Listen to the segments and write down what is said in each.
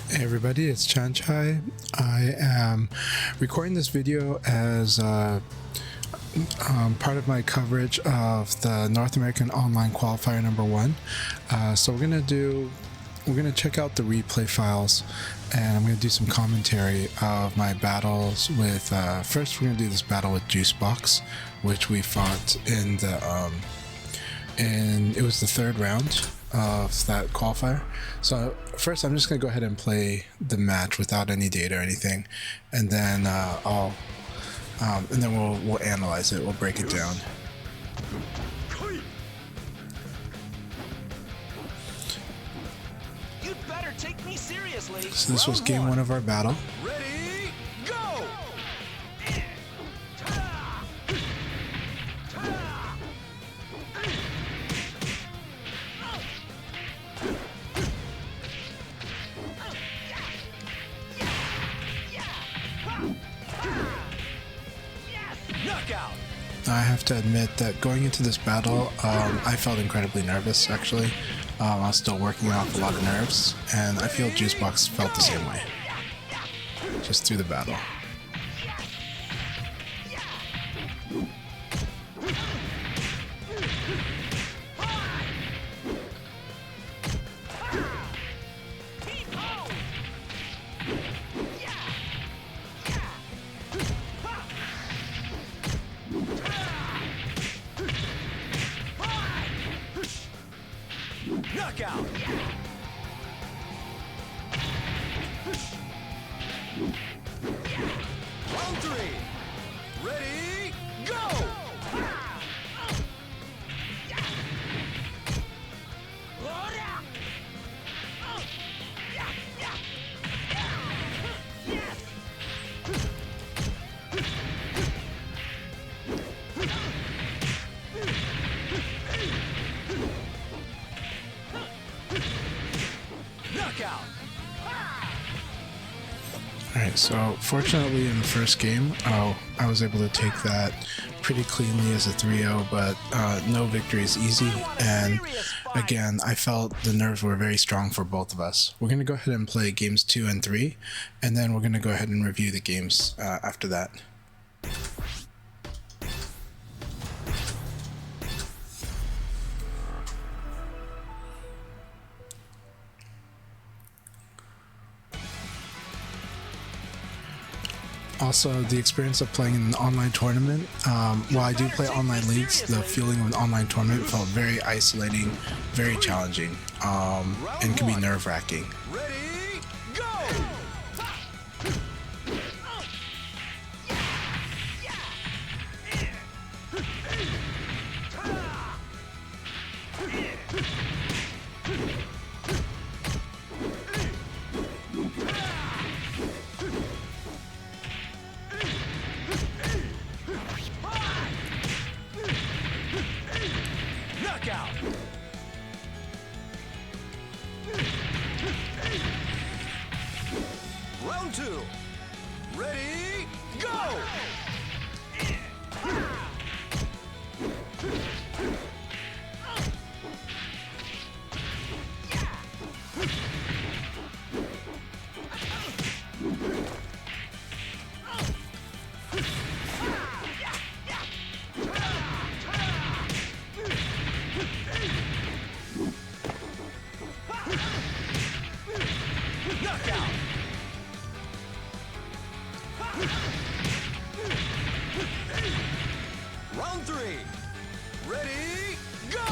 Hey everybody, it's Chanchai. I am recording this video as part of my coverage of the North American Online Qualifier #1. So we're gonna check out the replay files, and I'm gonna do some commentary of my battles with. First, we're gonna do this battle with Juicebox, which we fought in the it was the third round of that qualifier. So first I'm just gonna go ahead and play the match without any data or anything, and then we'll analyze it. We'll break it down. You'd better take me seriously. So this was game 1 of our battle. Ready, go! Knockout! I have to admit that going into this battle, I felt incredibly nervous actually. I was still working off a lot of nerves, and I feel Juicebox felt the same way. Just through the battle. Knockout! Round 3. Ready, go! Knockout! Alright, so fortunately in the first game, I was able to take that pretty cleanly as a 3-0, but no victory is easy, and again, I felt the nerves were very strong for both of us. We're going to go ahead and play games 2 and 3, and then we're going to go ahead and review the games after that. Also, the experience of playing in an online tournament, while I do play online leagues, the feeling of an online tournament felt very isolating, very challenging, and can be nerve-wracking. Ready, go! Knockout! Round 2. Ready, go! Knockout! Round 3. Ready, go!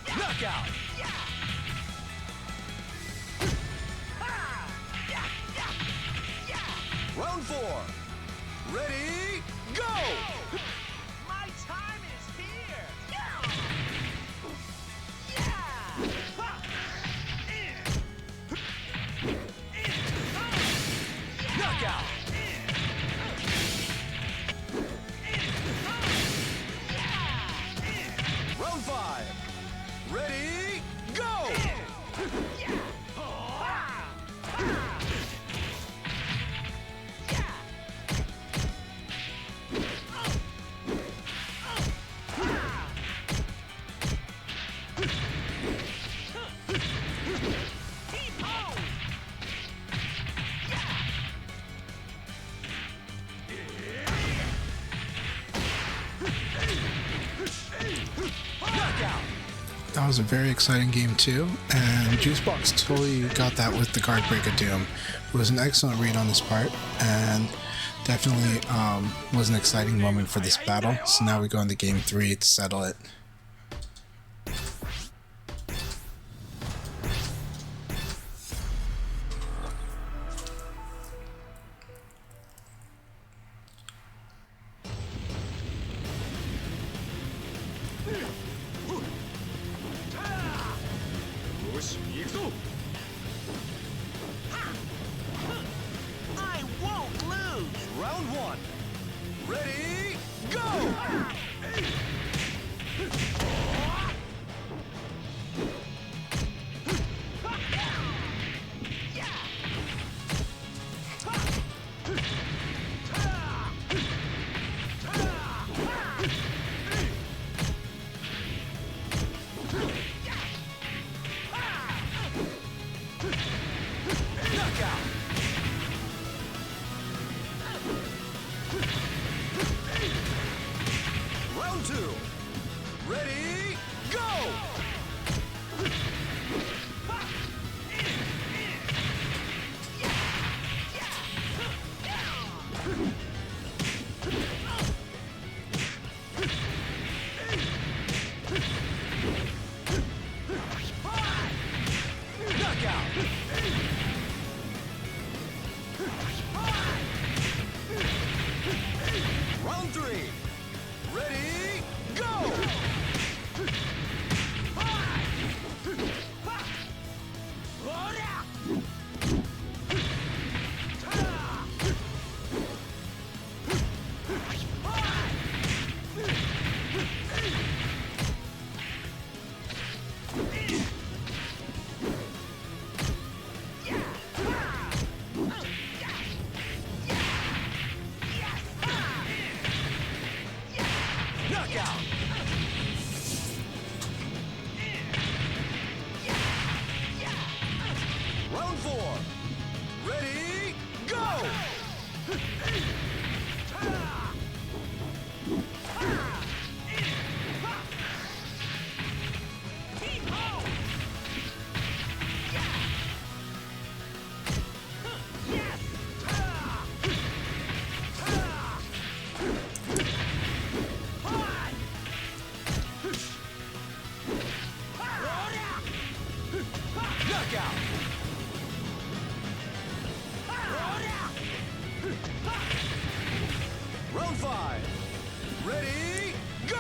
Knockout! Round 4. Ready, go! My time is here! Knockout! was a very exciting game too, and Juicebox totally got that with the Guard Break of Doom. It was an excellent read on this part, and definitely was an exciting moment for this battle. So now we go into game 3 to settle it. I won't lose. Round 1. Ready, go! Knockout. Round 2. Ready, go! Knockout. Round 3. Ready, go! Knockout. Round 4. Ready, go! Knockout. Round 5. Ready, go!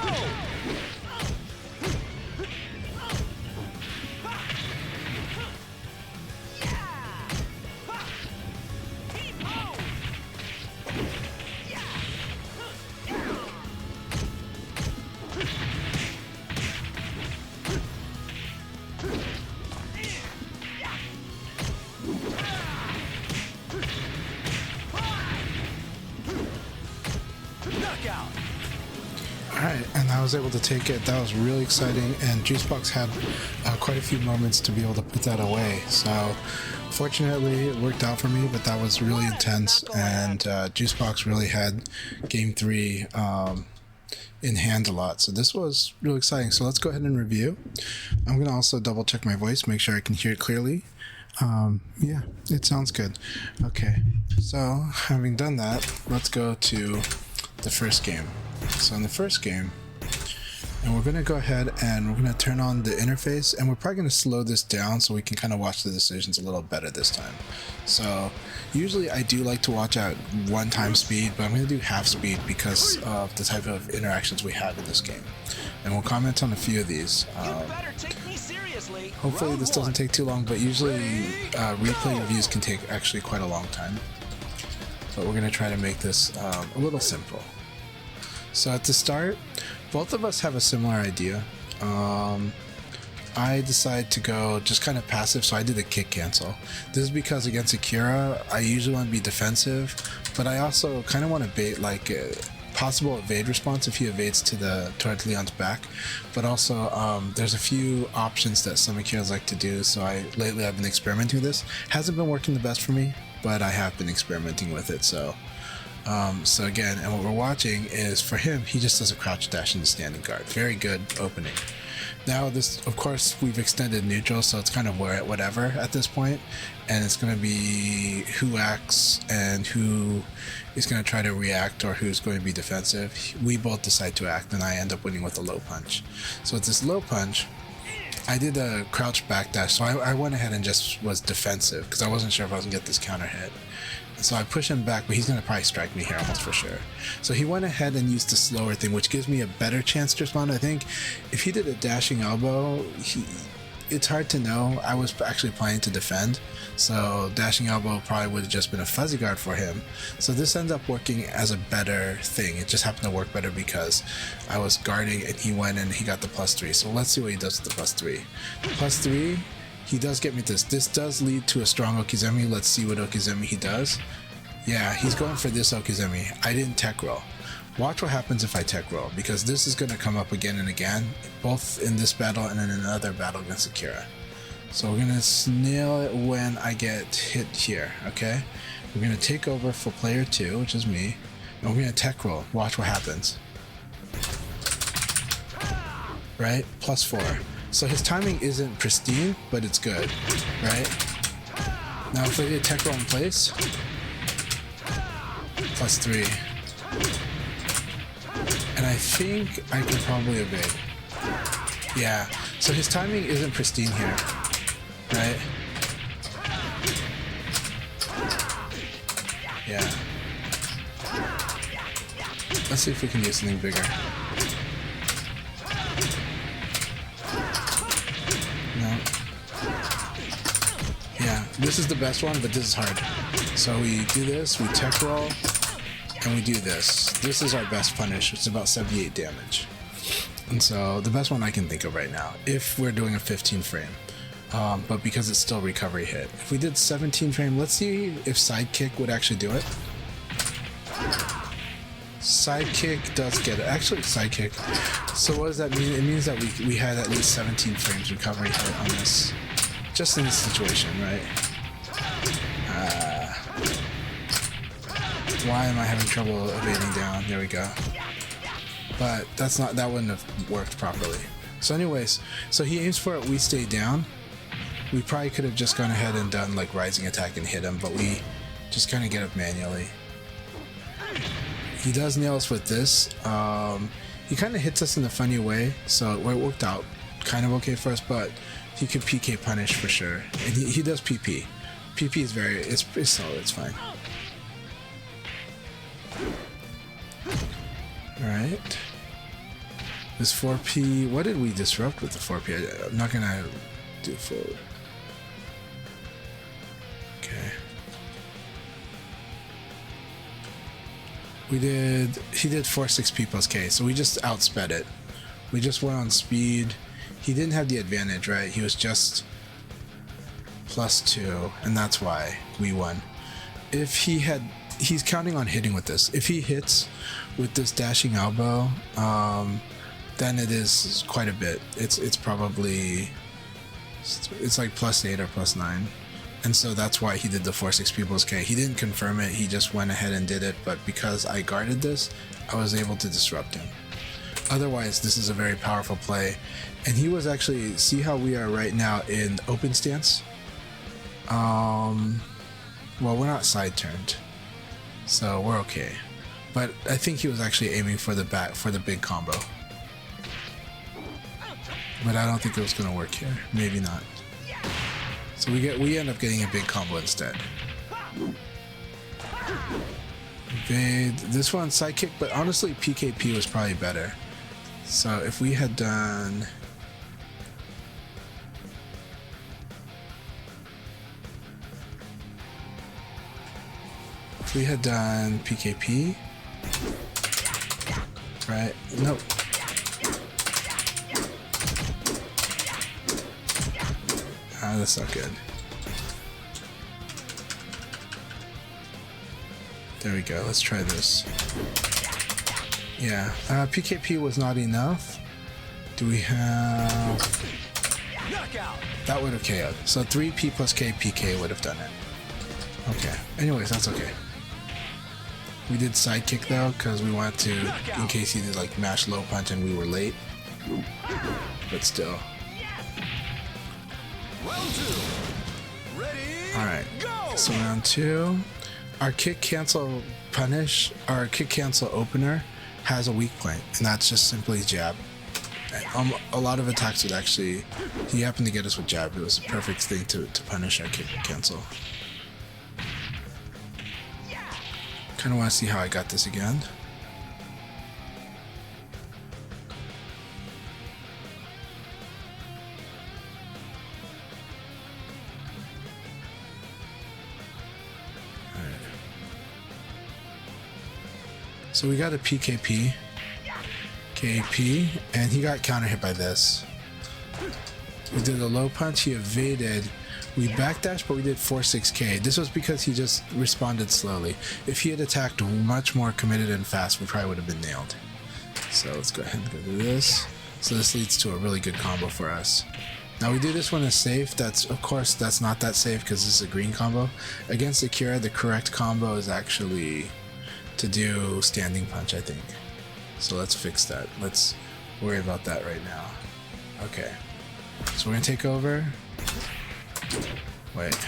Alright, and I was able to take it. That was really exciting, and Juicebox had quite a few moments to be able to put that away. So fortunately it worked out for me, but that was really intense, and Juicebox really had game 3 in hand a lot. So this was really exciting. So let's go ahead and review. I'm going to also double check my voice, make sure I can hear it clearly. Yeah, it sounds good. Okay, so having done that, let's go to the first game. So in the first game, and we're going to go ahead and we're going to turn on the interface, and we're probably going to slow this down so we can kind of watch the decisions a little better this time. So usually I do like to watch at 1x speed, but I'm going to do half speed because of the type of interactions we have in this game. And we'll comment on a few of these. Hopefully this doesn't take too long, but usually replay reviews can take actually quite a long time. But we're going to try to make this a little simple. So at the start, both of us have a similar idea. I decided to go just kind of passive, so I did a kick cancel. This is because against Akira, I usually want to be defensive, but I also kind of want to bait like a possible evade response if he evades towards Leon's back. But also, there's a few options that some Akiras like to do, so lately I've been experimenting with this. Hasn't been working the best for me, but I have been experimenting with it, so again, and what we're watching is for him, he just does a crouch dash into standing guard. Very good opening. Now this, of course, we've extended neutral, so it's kind of whatever at this point, and it's going to be who acts and who is going to try to react or who's going to be defensive. We both decide to act, and I end up winning with a low punch. So with this low punch, I did a crouch backdash, so I went ahead and just was defensive because I wasn't sure if I was going to get this counter hit. So I push him back, but he's going to probably strike me here almost for sure. So he went ahead and used the slower thing, which gives me a better chance to respond. I think if he did a dashing elbow, it's hard to know. I was actually planning to defend, so dashing elbow probably would have just been a fuzzy guard for him. So this ends up working as a better thing. It just happened to work better because I was guarding and he went and he got the +3. So let's see what he does with the +3. +3. He does get me this. This does lead to a strong Okizeme. Let's see what Okizeme he does. Yeah, he's going for this Okizeme. I didn't tech roll. Watch what happens if I tech roll, because this is going to come up again and again, both in this battle and in another battle against Akira. So we're going to snail it when I get hit here, okay? We're going to take over for player 2, which is me, and we're going to tech roll. Watch what happens. Right? +4. So his timing isn't pristine, but it's good, right? Now if I get tech roll in place, +3. And I think I can probably evade. Yeah, so his timing isn't pristine here, right? Yeah. Let's see if we can use something bigger. No. Yeah, this is the best one, but this is hard. So we do this, we tech roll, and we do this. This is our best punish. It's about 78 damage. And so the best one I can think of right now, if we're doing a 15 frame. But because it's still recovery hit. If we did 17 frame, let's see if sidekick would actually do it. Sidekick does get it. Actually, sidekick. So what does that mean? It means that we had at least 17 frames recovery hit on this. Just in this situation, right? Why am I having trouble evading down? There we go. But that wouldn't have worked properly. So anyways, so he aims for it, we stay down. We probably could have just gone ahead and done like rising attack and hit him, but we just kind of get up manually. He does nail us with this. He kind of hits us in a funny way, so it worked out kind of okay for us, but he could PK punish for sure. And he does PP. PP is it's solid, it's fine. Alright. This 4P, what did we disrupt with the 4P? I'm not gonna do forward. Okay. He did 4-6P plus K, so we just outsped it. We just went on speed. He didn't have the advantage, right? He was just +2, and that's why we won. If he's counting on hitting with this. If he hits with this dashing elbow, then it is quite a bit. It's probably, it's like +8 or +9. And so that's why he did the 4-6P plus K. He didn't confirm it, he just went ahead and did it, but because I guarded this, I was able to disrupt him. Otherwise, this is a very powerful play. And he was actually, see how we are right now in open stance? Well, we're not side turned, so we're okay. But I think he was actually aiming for the big combo. But I don't think it was gonna work here. Maybe not. So we end up getting a big combo instead. Evade. This one sidekick, but honestly PKP was probably better. So if we had done PKP, right? Nope. That's not good. There we go. Let's try this. Yeah, PKP was not enough. Do we have... Knockout. That would have KO'd. So 3P plus K PK would have done it. Okay. Anyways, that's okay. We did sidekick though, because we wanted to, in case he did like mash low punch and we were late. but still. Round 2. Ready? Alright, Go! so round 2. Our kick cancel punish, our kick cancel opener has a weak point, and that's just simply jab. A lot of attacks would actually, he happened to get us with jab. It was the perfect thing to punish our kick cancel. Kind of want to see how I got this again. Alright. So we got a PKP. KP, and he got counter hit by this. We did a low punch, he evaded. We backdashed, but we did 4-6K. This was because he just responded slowly. If he had attacked much more committed and fast, we probably would have been nailed. So let's go ahead and go do this. So this leads to a really good combo for us. Now we do this one as safe. Of course, that's not that safe because this is a green combo. Against Akira, the correct combo is actually to do standing punch, I think. So let's fix that. Let's worry about that right now. Okay. So we're gonna take over. Wait.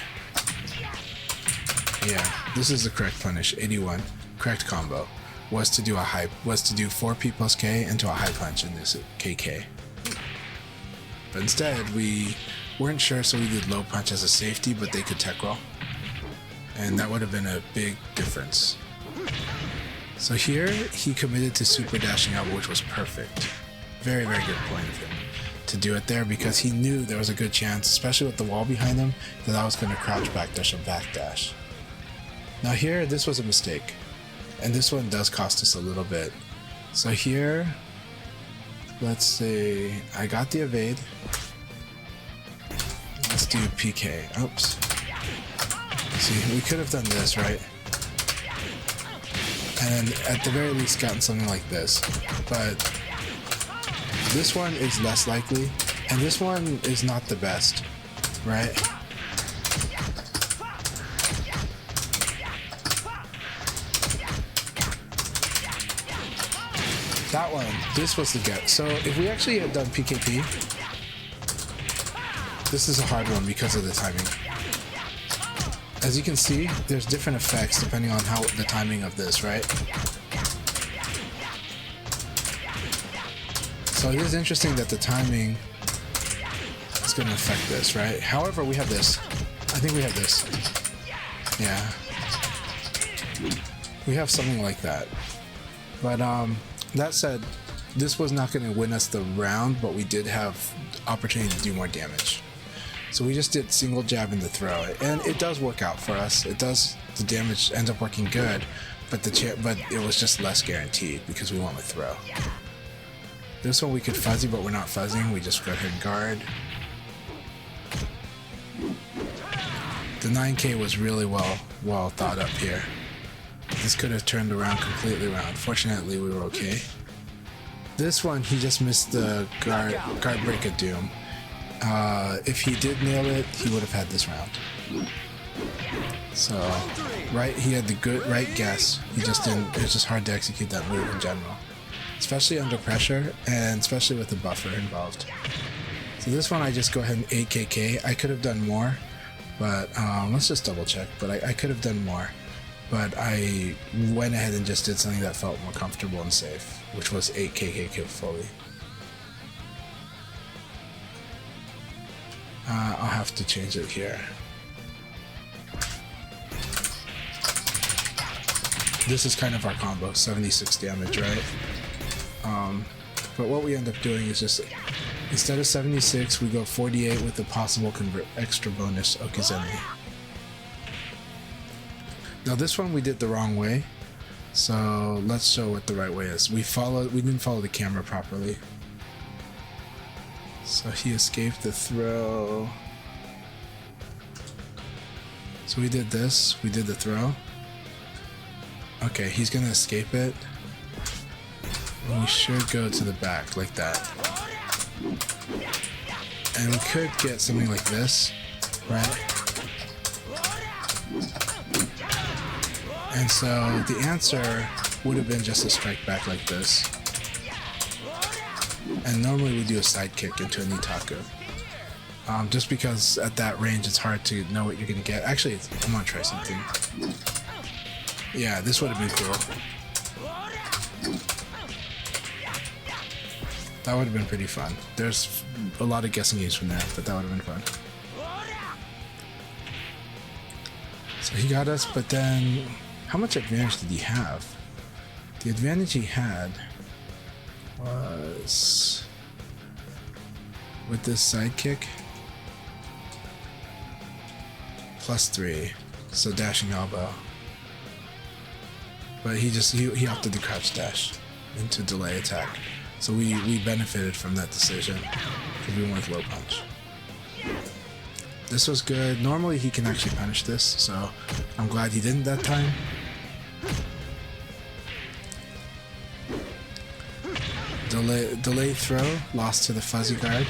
Yeah, this is the correct punish. 81. Correct combo was to do 4P plus K into a high punch in this KK. But instead we weren't sure, so we did low punch as a safety, but they could tech roll. And that would have been a big difference. So here, he committed to super dashing out, which was perfect. Very, very good point of him to do it there because he knew there was a good chance, especially with the wall behind him, that I was going to crouch backdash and backdash. Now here, this was a mistake. And this one does cost us a little bit. So here, let's say I got the evade. Let's do PK. Oops. See, we could have done this, right? And at the very least gotten something like this, but this one is less likely, and this one is not the best, right? That one, this was the get. So if we actually had done PKP, this is a hard one because of the timing. As you can see, there's different effects depending on how the timing of this, right? So it is interesting that the timing is going to affect this, right? However, we have this. I think we have this. Yeah. We have something like that. But that said, this was not going to win us the round, but we did have opportunity to do more damage. So we just did single jab in the throw, and it does work out for us. It does, the damage ends up working good, but it was just less guaranteed because we went with throw. This one we could fuzzy, but we're not fuzzing. We just go ahead and guard. The 9K was really well thought up here. This could have turned around completely around. Fortunately, we were okay. This one, he just missed the guard break of doom. If he did nail it, he would have had this round. So, right, he had the good right guess. He just didn't. It was just hard to execute that move in general, especially under pressure and especially with the buffer involved. So this one, I just go ahead and 8KK. I could have done more, but let's just double check. But I could have done more, but I went ahead and just did something that felt more comfortable and safe, which was 8KK fully. I'll have to change it here. This is kind of our combo, 76 damage, right? But what we end up doing is just, instead of 76, we go 48 with the possible extra bonus Okizeme. Now this one we did the wrong way, so let's show what the right way is. We didn't follow the camera properly. So he escaped the throw. So we did this, we did the throw. Okay, he's gonna escape it. And we should go to the back like that. And we could get something like this, right? And so the answer would have been just a strike back like this. And normally we do a side kick into a Nitaku. Just because at that range it's hard to know what you're gonna get. Actually, I'm gonna try something. Yeah, this would have been cool. That would have been pretty fun. There's a lot of guessing games from there, but that would have been fun. So he got us, but then how much advantage did he have? The advantage he had was with this side kick +3, so dashing elbow. But he opted to crouch dash into delay attack. So we benefited from that decision because we went with low punch. This was good. Normally he can actually punish this, so I'm glad he didn't that time. Delay throw, lost to the fuzzy guard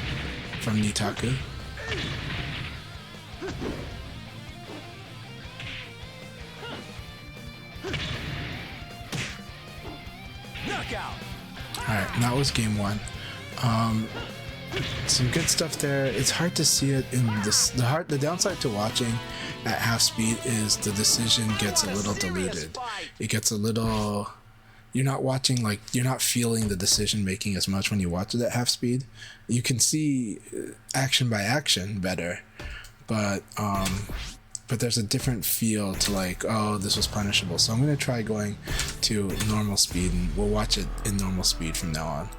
from Nitaku. Alright, and that was game one. Some good stuff there. It's hard to see it in this. The downside to watching at half speed is the decision gets a little diluted. It gets a little. You're not watching, like, you're not feeling the decision making as much when you watch it at half speed. You can see action by action better, but there's a different feel to, like, oh, this was punishable. So I'm going to try going to normal speed, and we'll watch it in normal speed from now on.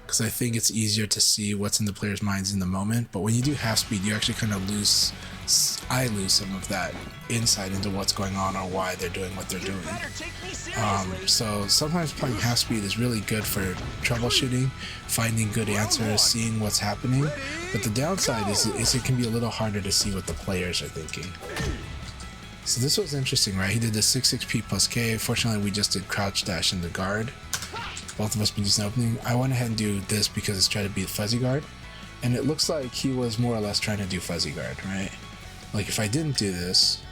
Because I think it's easier to see what's in the players' minds in the moment. But when you do half speed, you actually kind of lose, I lose some of that insight into what's going on or why they're doing what they're doing. So sometimes playing half speed is really good for troubleshooting, finding good answers, seeing what's happening. But the downside is it can be a little harder to see what the players are thinking. So this was interesting, right? He did the 6-6P plus K. Fortunately, we just did crouch dash into guard. Both of us been using opening. I went ahead and do this because it's trying to beat fuzzy guard. And it looks like he was more or less trying to do fuzzy guard, right? Like if I didn't do this,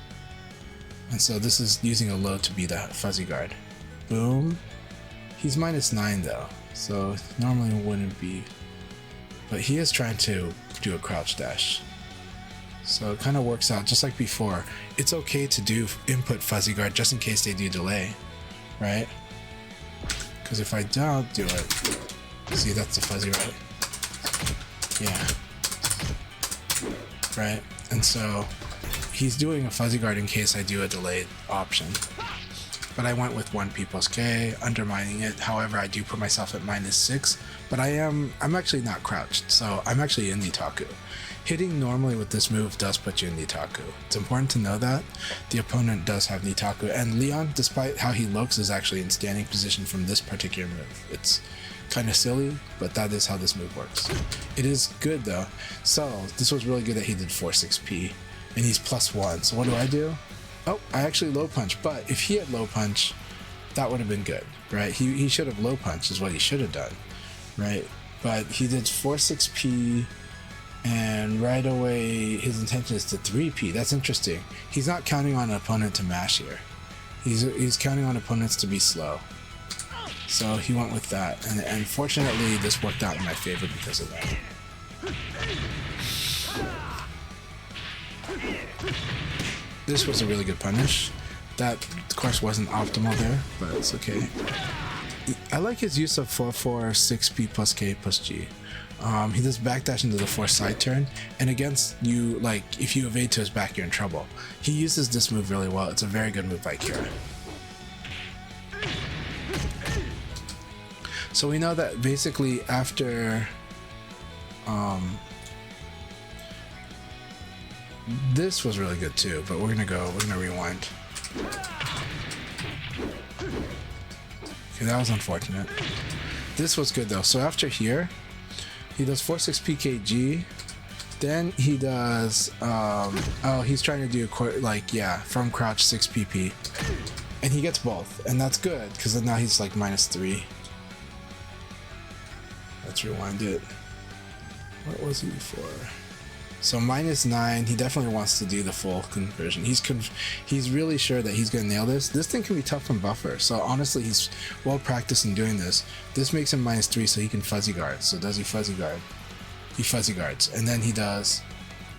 and so this is using a low to beat a fuzzy guard. Boom. He's -9 though, so normally it wouldn't be. But he is trying to do a crouch dash. So it kind of works out just like before. It's okay to do input fuzzy guard just in case they do delay, right? Because if I don't do it, see, that's the fuzzy, right? Yeah. Right? And so he's doing a fuzzy guard in case I do a delayed option. But I went with 1P plus K, undermining it. However, I do put myself at -6, but I'm actually not crouched, so I'm actually in Nitaku. Hitting normally with this move does put you in Nitaku. It's important to know that. The opponent does have Nitaku, and Leon, despite how he looks, is actually in standing position from this particular move. It's kind of silly, but that is how this move works. It is good though. So this was really good that he did 4-6P, and he's +1. So what do? Oh, I actually low punch, but if he had low punch, that would have been good, right? He should have low punch is what he should have done, right? But he did 4-6P, and right away his intention is to 3P. That's interesting. He's not counting on an opponent to mash here. He's counting on opponents to be slow. So he went with that, and fortunately this worked out in my favor because of that. This was a really good punish. That, of course, wasn't optimal there, but it's okay. I like his use of 4-4-6P plus K plus G. He does backdash into the 4 side turn, and against you, like, if you evade to his back, you're in trouble. He uses this move really well. It's a very good move by Akira. So we know that basically after this was really good too, but we're gonna rewind. Okay, that was unfortunate. This was good though. So after here, he does 4-6 PKG, then he does oh, he's trying to do from crouch 6 PP, and he gets both, and that's good because now he's like -3. Let's rewind it. What was he before? So -9, he definitely wants to do the full conversion. He's really sure that he's gonna nail this. This thing can be tough from buffer. So honestly, he's well practiced in doing this. This makes him -3, so he can fuzzy guard. So does he fuzzy guard? He fuzzy guards, and then he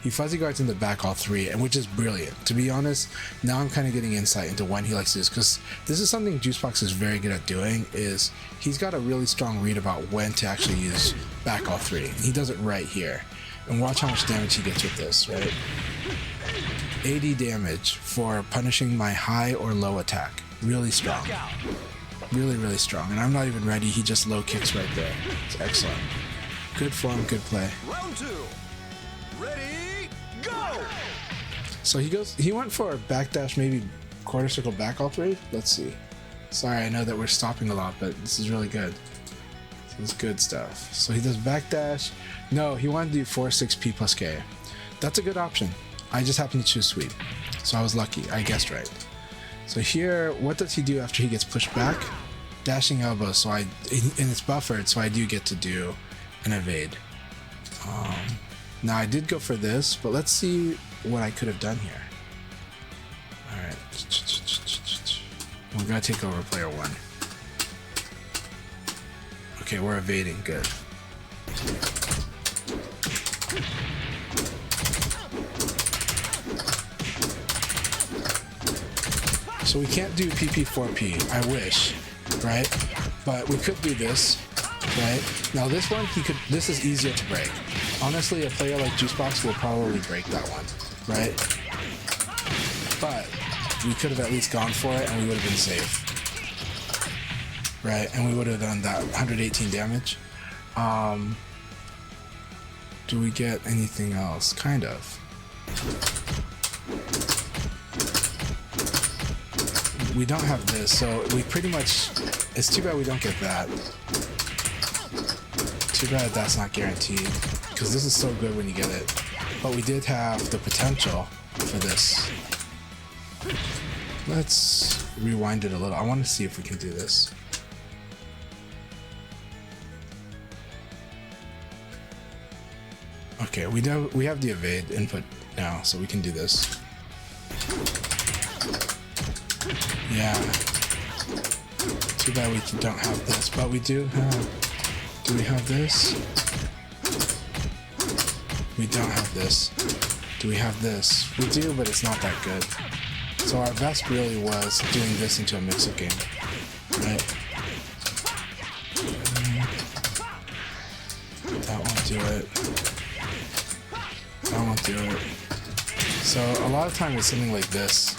fuzzy guards in the back all 3, and which is brilliant. To be honest, now I'm kind of getting insight into when he likes to do this, because this is something Juicebox is very good at doing, is he's got a really strong read about when to actually use back all 3. He does it right here. And watch how much damage he gets with this, right? 80 damage for punishing my high or low attack. Really strong. Really, really strong. And I'm not even ready, he just low kicks right there. It's excellent. Good form, good play. Round 2. Ready, go! So he went for a backdash, maybe quarter circle back all 3? Let's see. Sorry, I know that we're stopping a lot, but this is really good. This is good stuff. So he does backdash. No, he wanted to do 4-6 P plus K. That's a good option. I just happened to choose sweep. So I was lucky. I guessed right. So here, what does he do after he gets pushed back? Dashing elbow. So and it's buffered, so I do get to do an evade. Now I did go for this, but let's see what I could have done here. Alright. We're gonna take over player 1. Okay, we're evading. Good. So we can't do PP4P. I wish, right? But we could do this, right? Now this one, this is easier to break. Honestly, a player like Juicebox will probably break that one, right? But we could have at least gone for it and we would have been safe. Right, and we would have done that 118 damage. Do we get anything else? Kind of. We don't have this, so we pretty much... It's too bad we don't get that. Too bad that's not guaranteed, because this is so good when you get it. But we did have the potential for this. Let's rewind it a little. I want to see if we can do this. Okay, we have the evade input now, so we can do this. Yeah. Too bad we don't have this, but we do have... Do we have this? We don't have this. Do we have this? We do, but it's not that good. So our best really was doing this into a mix-up game, right? That won't do it. That won't do it. So a lot of time it's something like this,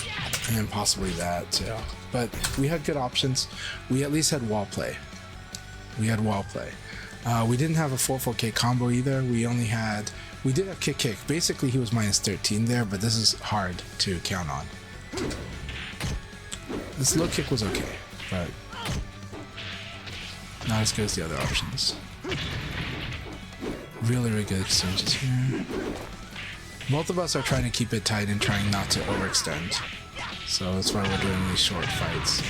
and then possibly that too. But we had good options. We at least had wall play. We had wall play. We didn't have a 4-4K combo either. We did have kick. Basically he was -13 there, but this is hard to count on. This low kick was okay, but not as good as the other options. Really, really good exchanges here. Both of us are trying to keep it tight and trying not to overextend. So that's why we're doing these short fights.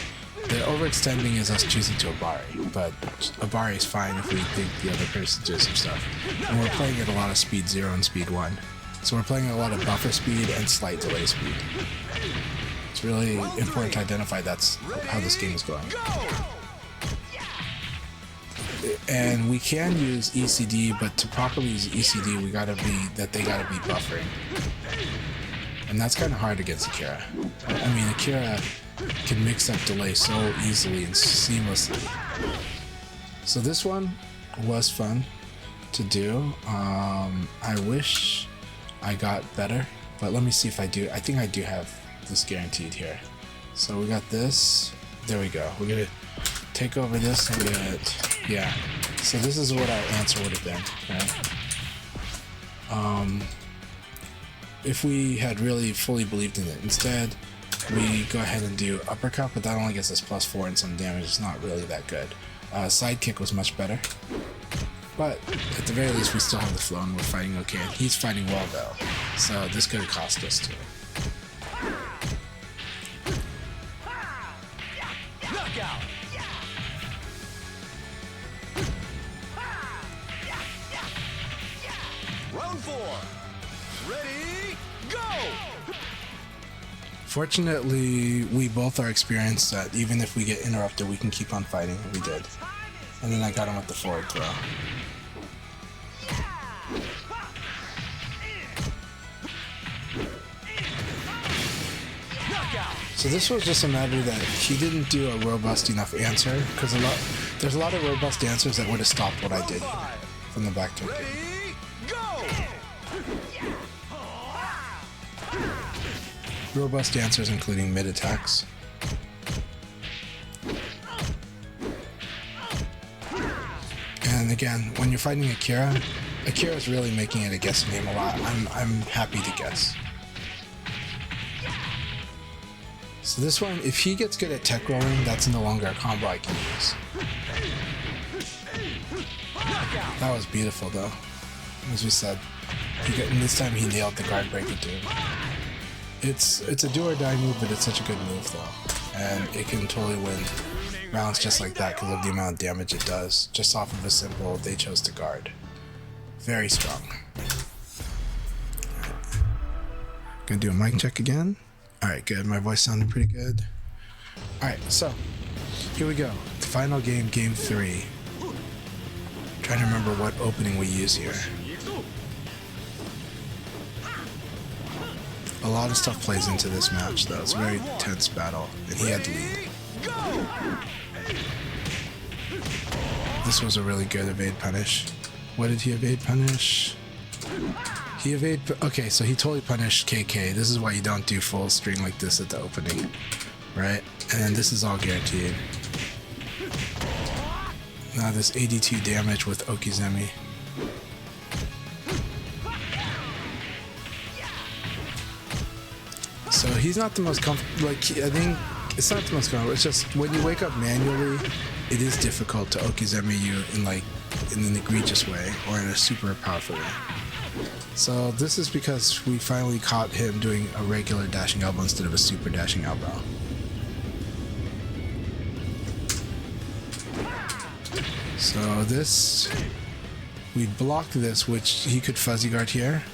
The overextending is us choosing to Abari, but Abari is fine if we think the other person's doing some stuff. And we're playing at a lot of speed 0 and speed 1. So we're playing a lot of buffer speed and slight delay speed. It's really important to identify that's how this game is going. And we can use ECD, but to properly use ECD, they gotta be buffering. And that's kind of hard against Akira. I mean, Akira can mix up delay so easily and seamlessly. So this one was fun to do. I wish I got better, but let me see if I do. I think I do have this guaranteed here. So we got this. There we go. We're gonna take over this and get... Yeah, so this is what our answer would have been, right? If we had really fully believed in it. Instead, we go ahead and do uppercut, but that only gets us +4 and some damage. It's not really that good. Sidekick was much better. But at the very least, we still have the flow and we're fighting okay. And he's fighting well though, so this could have cost us too. Knockout. Round 4. Ready, go! Fortunately, we both are experienced that even if we get interrupted, we can keep on fighting, and we did. And then I got him with the forward throw. So this was just a matter that he didn't do a robust enough answer, because there's a lot of robust answers that would have stopped what I did here from the back to Ready, go! robust answers including mid attacks. And again, when you're fighting Akira, Akira is really making it a guessing game a lot. I'm happy to guess. So this one, if he gets good at tech rolling, that's no longer a combo I can use. That was beautiful though. As we said, and this time he nailed the guard breaker too. It's a do or die move, but it's such a good move though. And it can totally win rounds just like that because of the amount of damage it does. Just off of a simple, they chose to guard. Very strong. Right. Gonna do a mic check again. Alright, good. My voice sounded pretty good. Alright, so here we go. The final game, game 3. Trying to remember what opening we use here. A lot of stuff plays into this match though. It's a very tense battle, and he had the lead. This was a really good evade punish. What did he evade punish? Okay, so he totally punished KK. This is why you don't do full string like this at the opening, right? And this is all guaranteed. Now this 82 damage with Okizeme. So he's not the most comfortable, I think it's not the most comfortable, it's just when you wake up manually, it is difficult to Okizeme you in an egregious way or in a super powerful way. So this is because we finally caught him doing a regular dashing elbow instead of a super dashing elbow. So this, we block this, which he could fuzzy guard here,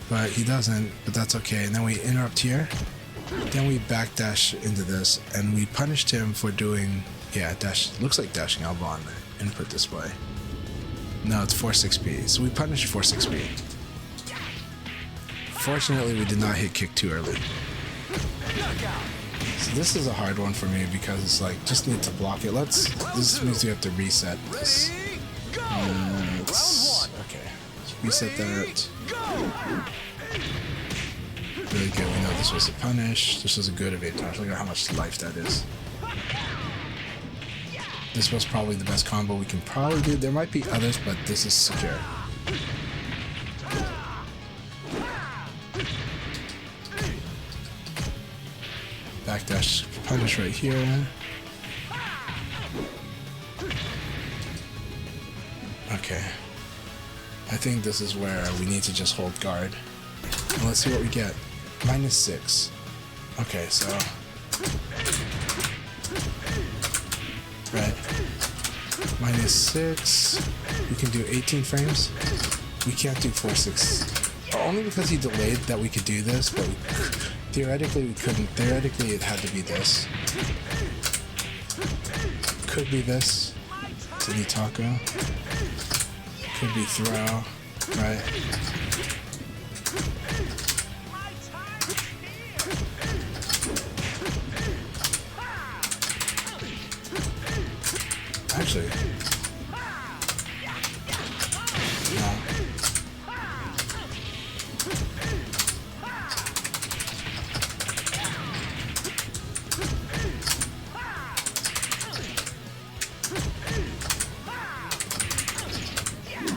but he doesn't, but that's okay. And then we interrupt here, then we backdash into this, and we punished him for doing, looks like dashing elbow on the input display. No, it's 4-6B, so we punished 4-6B. Fortunately, we did not hit kick too early. So this is a hard one for me because it's like, just need to block it. This means we have to reset this. Okay, reset that. Really good, we know this was a punish. This was a good evade punish. Look at how much life that is. This was probably the best combo we can probably do. There might be others, but this is secure. Backdash punish right here. Okay. I think this is where we need to just hold guard. And let's see what we get. -6. Okay, so... Right. -6. We can do 18 frames. We can't do 4-6. Only because he delayed that we could do this, but theoretically we couldn't. Theoretically it had to be this. Could be this. Titty taco. Could be throw. Right. Actually, no.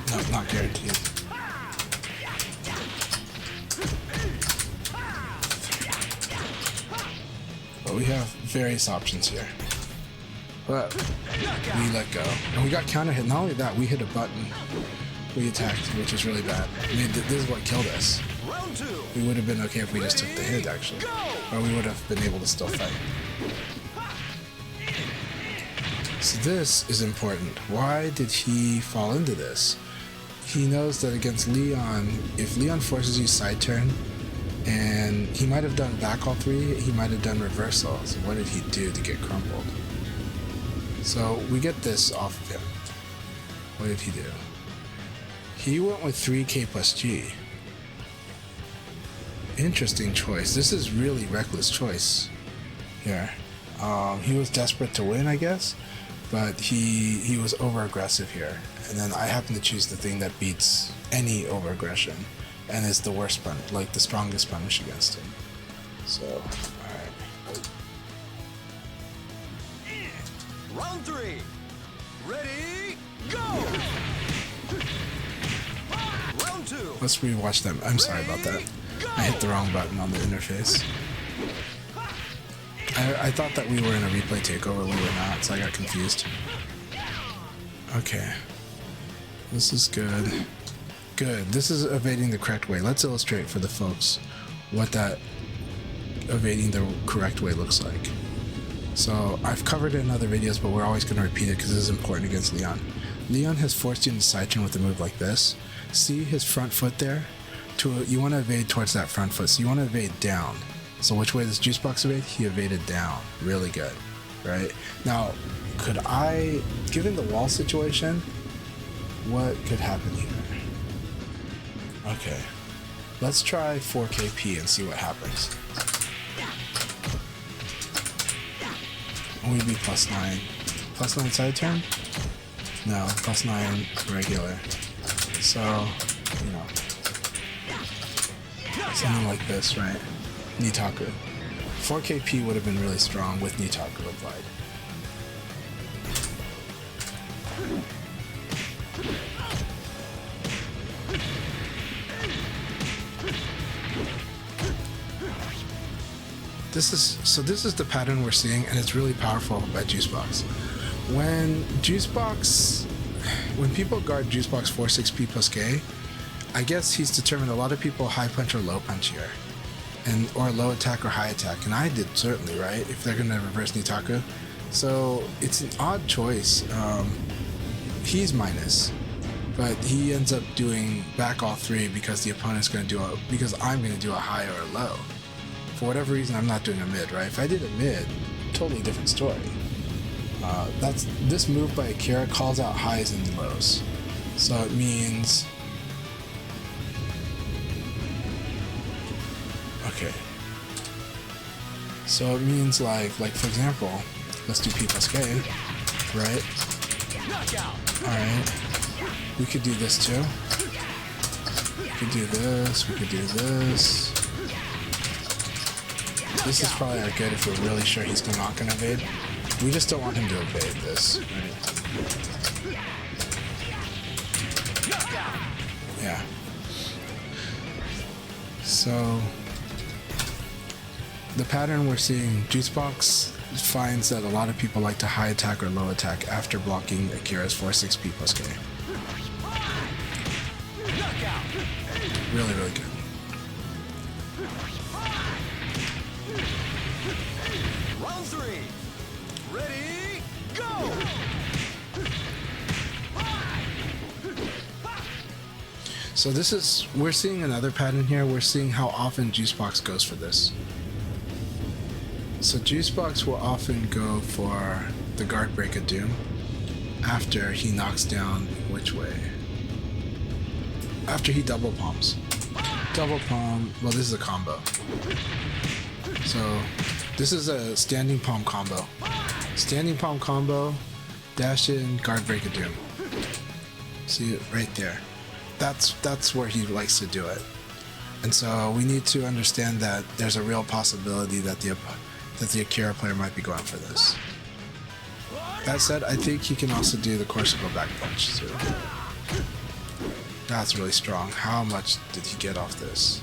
No, not guaranteed. But we have various options here. But we let go. And we got counter hit. Not only that, we hit a button. We attacked, which is really bad. I mean, this is what killed us. We would have been okay if we just took the hit, actually. Or we would have been able to still fight. So this is important. Why did he fall into this? he knows that against Leon, if Leon forces you side turn, and he might have done back all three, he might have done reversal. So what did he do to get crumbled? So we get this off of him. What did he do? He went with 3k plus G. Interesting choice. This is really reckless choice here. He was desperate to win, I guess, but he was over aggressive here. And then I happen to choose the thing that beats any over aggression and is the worst punish, like the strongest punish against him. So, alright. Round 3. Ready, go! Round 2. Let's rewatch them. I'm sorry about that. I hit the wrong button on the interface. I thought that we were in a replay takeover, we were not, so I got confused. Okay. This is good. Good. This is evading the correct way. Let's illustrate for the folks what that evading the correct way looks like. So I've covered it in other videos, but we're always going to repeat it because this is important against Leon. Leon has forced you into side turn with a move like this. See his front foot there? You want to evade towards that front foot, so you want to evade down. So which way does Juicebox evade? He evaded down. Really good, right? Now, could I, given the wall situation, what could happen here? Okay, let's try 4KP and see what happens. We'd be +9. +9 side turn? No, +9 regular. So, you know, something like this, right? Nitaku. 4KP would have been really strong with Nitaku applied. This is the pattern we're seeing, and it's really powerful by Juicebox. When people guard Juicebox 4-6P plus K, I guess he's determined a lot of people high punch or low punch here. Or low attack or high attack, and I did certainly, right? If they're gonna reverse Nitaku. So it's an odd choice. He's minus, but he ends up doing back all three because the opponent's gonna do because I'm gonna do a high or a low. For whatever reason, I'm not doing a mid, right? If I did a mid, totally different story. This move by Akira calls out highs and lows. So it means, okay. So it means like for example, let's do P plus K, right? Alright. We could do this too. We could do this, we could do this. This is probably our good if we're really sure he's not gonna evade. We just don't want him to evade this, right? Yeah. So the pattern we're seeing, Juicebox finds that a lot of people like to high attack or low attack after blocking Akira's 4-6P plus K. Really, really good. Round 3. Ready, go! So we're seeing another pattern here. We're seeing how often Juicebox goes for this. So Juicebox will often go for the guard break of doom after he knocks down which way? After he double palms. Double palm, well this is a combo. So this is a standing palm combo. Standing palm combo, dash in, guard break of doom. See it right there. That's where he likes to do it. And so we need to understand that there's a real possibility that the Akira player might be going for this. That said, I think he can also do the Corsical back punch too. That's really strong. How much did he get off this?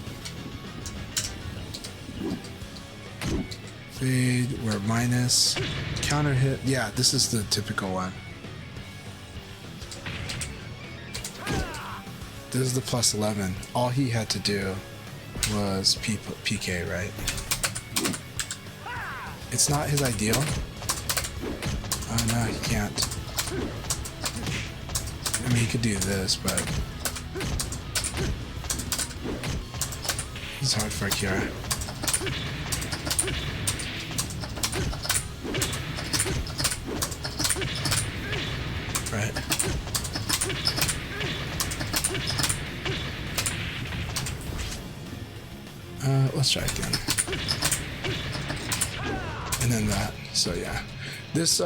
Fade, we're minus. Counter hit. Yeah, this is the typical one. This is the plus 11. All he had to do was PK, right? It's not his ideal. Oh no, he can't. I mean, he could do this, but It's hard for Akira. Right. Let's try again. And then that. So yeah. This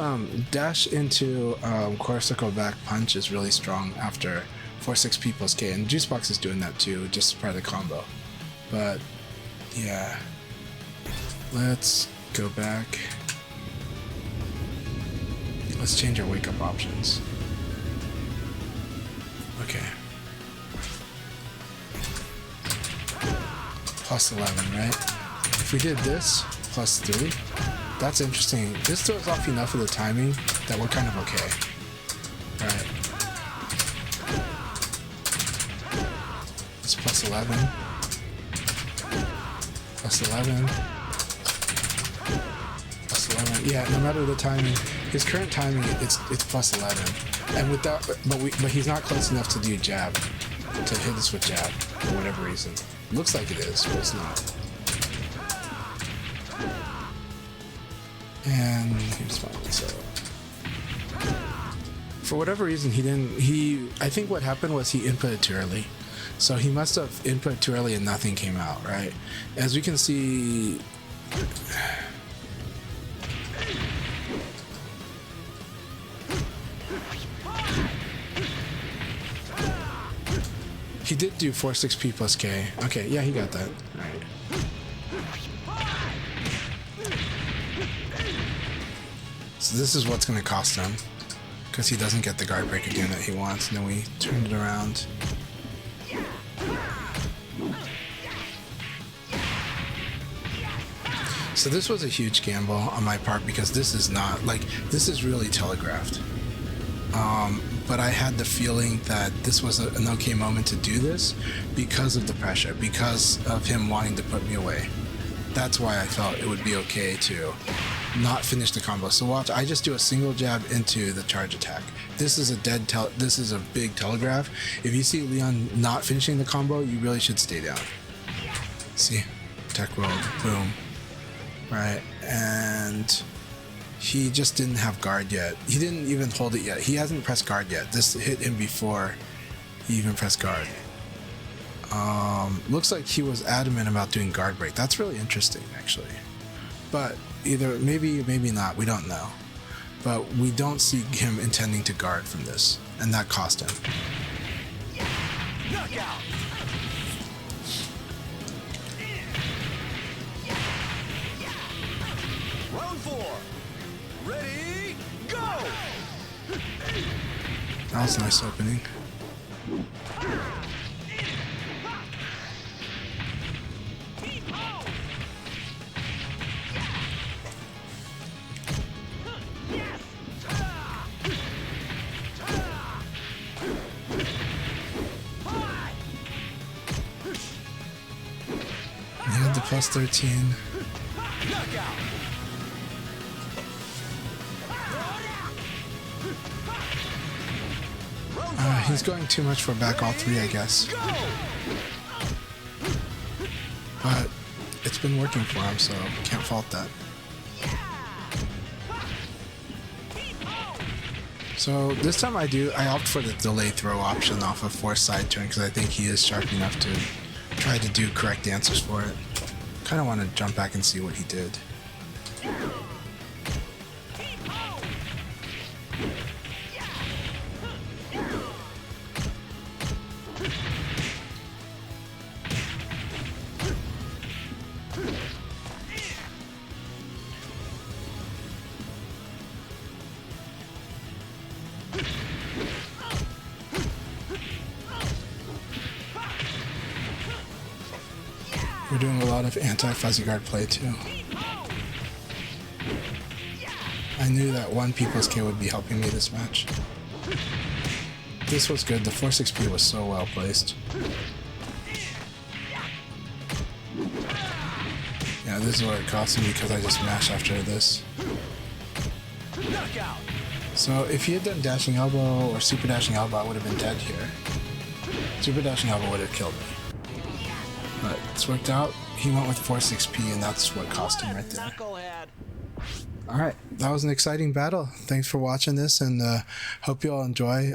dash into quarter circle back punch is really strong after 4-6 P plus K, and Juicebox is doing that too, just part of the combo. But yeah. Let's go back. Let's change our wake up options. Okay. Plus 11, right? If we did this, plus 3, that's interesting. This throws off enough of the timing that we're kind of okay. Right. It's plus 11. Plus 11. Plus 11. Yeah, no matter the timing, his current timing, it's plus 11. And with that, but he's not close enough to do jab, to hit us with jab, for whatever reason. Looks like it is, but it's not. And here's fine. So for whatever reason, I think what happened was he inputted too early. So he must have input too early and nothing came out, right? As we can see, he did do 4-6 P plus K. Okay, yeah, he got that. All right. So this is what's going to cost him, because he doesn't get the guard break again that he wants, and then we turn it around. So this was a huge gamble on my part, because this is not, like, this is really telegraphed. But I had the feeling that this was an okay moment to do this because of the pressure, because of him wanting to put me away. That's why I felt it would be okay to not finish the combo. So watch, I just do a single jab into the charge attack. This is this is a big telegraph. If you see Leon not finishing the combo, you really should stay down. See? Tech roll, boom. Right, and he just didn't have guard yet. He didn't even hold it yet. He hasn't pressed guard yet. This hit him before he even pressed guard. Looks like he was adamant about doing guard break. That's really interesting, actually. But either maybe not. We don't know. But we don't see him intending to guard from this, and that cost him. Knockout. Round 4. Ready, go! That was a nice opening. He had the plus 13. Knockout. He's going too much for back all 3, I guess. But it's been working for him, so can't fault that. So this time I opt for the delay throw option off of force side turn, because I think he is sharp enough to try to do correct answers for it. Kind of want to jump back and see what he did. We're doing a lot of anti-fuzzy guard play too. I knew that 1 P plus K would be helping me this match. This was good. The 4-6P was so well placed. Yeah, this is what it cost me because I just mashed after this. So if he had done dashing elbow or super dashing elbow, I would have been dead here. Super Dash Nova would have killed me. But it's worked out. He went with 4-6P, and that's what cost him right there. Alright, that was an exciting battle. Thanks for watching this, and hope you all enjoy.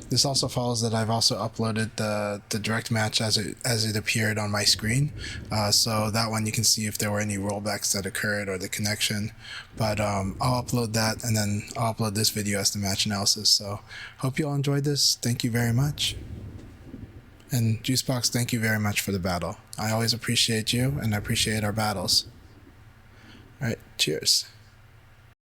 This also follows that I've also uploaded the direct match as it appeared on my screen. So that one you can see if there were any rollbacks that occurred or the connection. But I'll upload that, and then I'll upload this video as the match analysis. So hope you all enjoyed this. Thank you very much. And Juicebox, thank you very much for the battle. I always appreciate you, and I appreciate our battles. Alright, cheers.